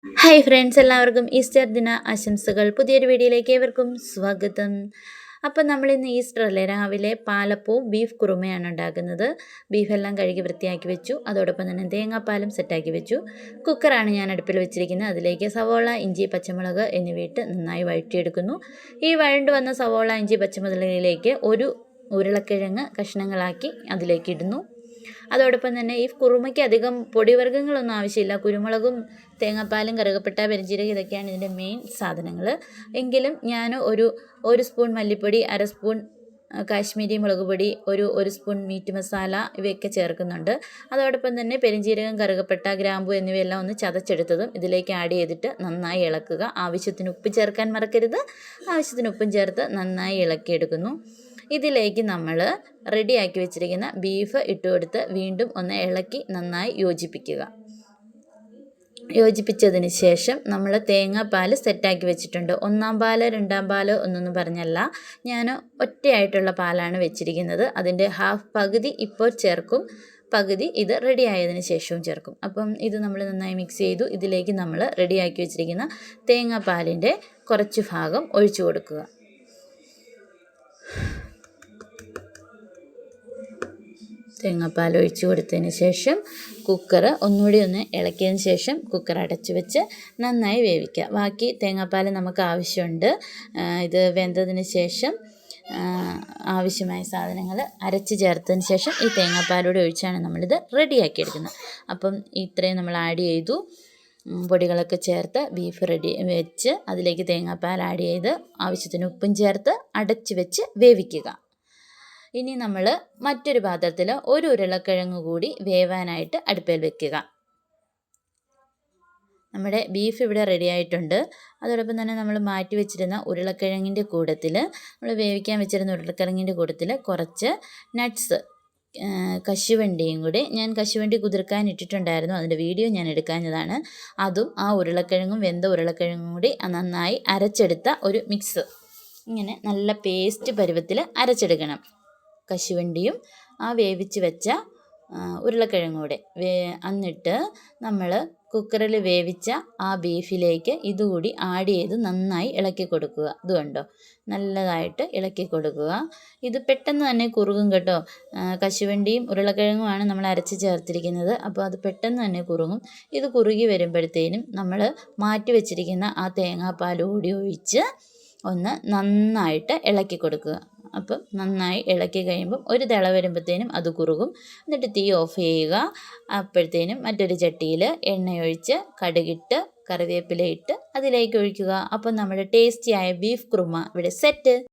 Hi friends, എല്ലാവർക്കും Easter ദിന ആശംസകൾ. പുതിയൊരു വീഡിയോയിലേക്ക് ഏവർക്കും സ്വാഗതം. അപ്പം നമ്മളിന്ന് ഈസ്റ്റർ അല്ലേ, രാവിലെ പാലപ്പവും ബീഫ് കുറുമയാണ് ഉണ്ടാക്കുന്നത്. ബീഫെല്ലാം കഴുകി വൃത്തിയാക്കി വെച്ചു. അതോടൊപ്പം തന്നെ തേങ്ങാപ്പാലും സെറ്റാക്കി വെച്ചു. കുക്കറാണ് ഞാൻ അടുപ്പിൽ വെച്ചിരിക്കുന്നത്. അതിലേക്ക് സവോള, ഇഞ്ചി, പച്ചമുളക് എന്നിവയിട്ട് നന്നായി വഴറ്റിയെടുക്കുന്നു. ഈ വഴണ്ടു വന്ന സവോള, ഇഞ്ചി, പച്ചമുളകിലേക്ക് ഒരു ഉരുളക്കിഴങ്ങ് കഷ്ണങ്ങളാക്കി അതിലേക്ക് ഇടുന്നു. അതോടൊപ്പം തന്നെ ഈ കുറുമയ്ക്ക് അധികം പൊടിവർഗ്ഗങ്ങളൊന്നും ആവശ്യമില്ല. കുരുമുളകും തേങ്ങാപ്പാലും കറുകപ്പട്ട, പെരുംജീരകം ഇതൊക്കെയാണ് ഇതിൻ്റെ മെയിൻ സാധനങ്ങൾ. എങ്കിലും ഞാൻ ഒരു സ്പൂൺ മല്ലിപ്പൊടി, അര സ്പൂൺ കാശ്മീരി മുളക് പൊടി, ഒരു സ്പൂൺ മീറ്റ് മസാല ഇവയൊക്കെ ചേർക്കുന്നുണ്ട്. അതോടൊപ്പം തന്നെ പെരുംജീരകം, കറുകപ്പട്ട, ഗ്രാമ്പു എന്നിവയെല്ലാം ഒന്ന് ചതച്ചെടുത്തതും ഇതിലേക്ക് ആഡ് ചെയ്തിട്ട് നന്നായി ഇളക്കുക. ആവശ്യത്തിന് ഉപ്പ് ചേർക്കാൻ മറക്കരുത്. ആവശ്യത്തിന് ഉപ്പും ചേർത്ത് നന്നായി ഇളക്കിയെടുക്കുന്നു. ഇതിലേക്ക് നമ്മൾ റെഡിയാക്കി വെച്ചിരിക്കുന്ന ബീഫ് ഇട്ടുകൊടുത്ത് വീണ്ടും ഒന്ന് ഇളക്കി നന്നായി യോജിപ്പിച്ചതിന് ശേഷം നമ്മൾ തേങ്ങാപ്പാൽ സെറ്റാക്കി വെച്ചിട്ടുണ്ട്. ഒന്നാം പാൽ, രണ്ടാം പാൽ ഒന്നൊന്നും പറഞ്ഞല്ല, ഞാൻ ഒറ്റയായിട്ടുള്ള പാലാണ് വെച്ചിരിക്കുന്നത്. അതിൻ്റെ പകുതി ഇപ്പോൾ ചേർക്കും, പകുതി ഇത് റെഡി ആയതിന് ശേഷവും ചേർക്കും. അപ്പം ഇത് നമ്മൾ നന്നായി മിക്സ് ചെയ്തു. ഇതിലേക്ക് നമ്മൾ റെഡിയാക്കി വെച്ചിരിക്കുന്ന തേങ്ങാപ്പാലിൻ്റെ കുറച്ച് ഭാഗം ഒഴിച്ചു കൊടുക്കുക. തേങ്ങാപ്പാൽ ഒഴിച്ചു കൊടുത്തതിന് ശേഷം കുക്കർ ഒന്നുകൂടി ഒന്ന് ഇളക്കിയതിന് ശേഷം കുക്കർ അടച്ചു വെച്ച് നന്നായി വേവിക്കുക. ബാക്കി തേങ്ങാപ്പാൽ നമുക്ക് ആവശ്യമുണ്ട്. ഇത് വെന്തതിന് ശേഷം ആവശ്യമായ സാധനങ്ങൾ അരച്ച് ചേർത്തതിന് ശേഷം ഈ തേങ്ങാപ്പാലൂടെ ഒഴിച്ചാണ് നമ്മളിത് റെഡിയാക്കി എടുക്കുന്നത്. അപ്പം ഇത്രയും നമ്മൾ ആഡ് ചെയ്തു. പൊടികളൊക്കെ ചേർത്ത് ബീഫ് റെഡി വെച്ച് അതിലേക്ക് തേങ്ങാപ്പാൽ ആഡ് ചെയ്ത് ആവശ്യത്തിന് ഉപ്പും ചേർത്ത് അടച്ചു വെച്ച് വേവിക്കുക. ഇനി നമ്മൾ മറ്റൊരു പാത്രത്തിൽ ഒരു ഉരുളക്കിഴങ്ങ് കൂടി വേവാനായിട്ട് അടുപ്പിൽ വെക്കുക. നമ്മുടെ ബീഫ് ഇവിടെ റെഡി ആയിട്ടുണ്ട്. അതോടൊപ്പം തന്നെ നമ്മൾ മാറ്റി വെച്ചിരുന്ന ഉരുളക്കിഴങ്ങിൻ്റെ കൂട്ടത്തിൽ, നമ്മൾ വേവിക്കാൻ വെച്ചിരുന്ന ഉരുളക്കിഴങ്ങിൻ്റെ കൂട്ടത്തിൽ കുറച്ച് നട്ട്സ്, കശുവണ്ടിയും കൂടി, ഞാൻ കശുവണ്ടി കുതിർക്കാൻ ഇട്ടിട്ടുണ്ടായിരുന്നു, അതിൻ്റെ വീഡിയോ ഞാൻ എടുക്കാഞ്ഞതാണ്. അതും ആ ഉരുളക്കിഴങ്ങും വെന്ത ഉരുളക്കിഴങ്ങും കൂടി നന്നായി അരച്ചെടുത്ത ഒരു മിക്സ്, ഇങ്ങനെ നല്ല പേസ്റ്റ് പരുവത്തിൽ അരച്ചെടുക്കണം. കശുവണ്ടിയും ആ വേവിച്ച് വെച്ച ഉരുളക്കിഴങ്ങും കൂടെ എന്നിട്ട് നമ്മൾ കുക്കറിൽ വേവിച്ച ആ ബീഫിലേക്ക് ഇതുകൂടി ആഡ് ചെയ്ത് നന്നായി ഇളക്കി കൊടുക്കുക. ഇത് കണ്ടോ, നല്ലതായിട്ട് ഇളക്കി കൊടുക്കുക. ഇത് പെട്ടെന്ന് തന്നെ കുറുകും കേട്ടോ. കശുവണ്ടിയും ഉരുളക്കിഴങ്ങുമാണ് നമ്മൾ അരച്ച് ചേർത്തിരിക്കുന്നത്, അപ്പോൾ അത് പെട്ടെന്ന് തന്നെ കുറുകും. ഇത് കുറുകി വരുമ്പോഴത്തേനും നമ്മൾ മാറ്റി വെച്ചിരിക്കുന്ന ആ തേങ്ങാപ്പാൽ കൂടി ഒഴിച്ച് ഒന്ന് നന്നായിട്ട് ഇളക്കി കൊടുക്കുക. അപ്പം നന്നായി ഇളക്കി കഴിയുമ്പം ഒരു തിള വരുമ്പോഴത്തേനും അത് കുറുകും. എന്നിട്ട് തീ ഓഫ് ചെയ്യുക. അപ്പോഴത്തേനും മറ്റൊരു ചട്ടിയിൽ എണ്ണയൊഴിച്ച് കടുകിട്ട് കറിവേപ്പില ഇട്ട് അതിലേക്ക് ഒഴിക്കുക. അപ്പം നമ്മുടെ ടേസ്റ്റിയായ ബീഫ് കുറുമ ഇവിടെ സെറ്റ്.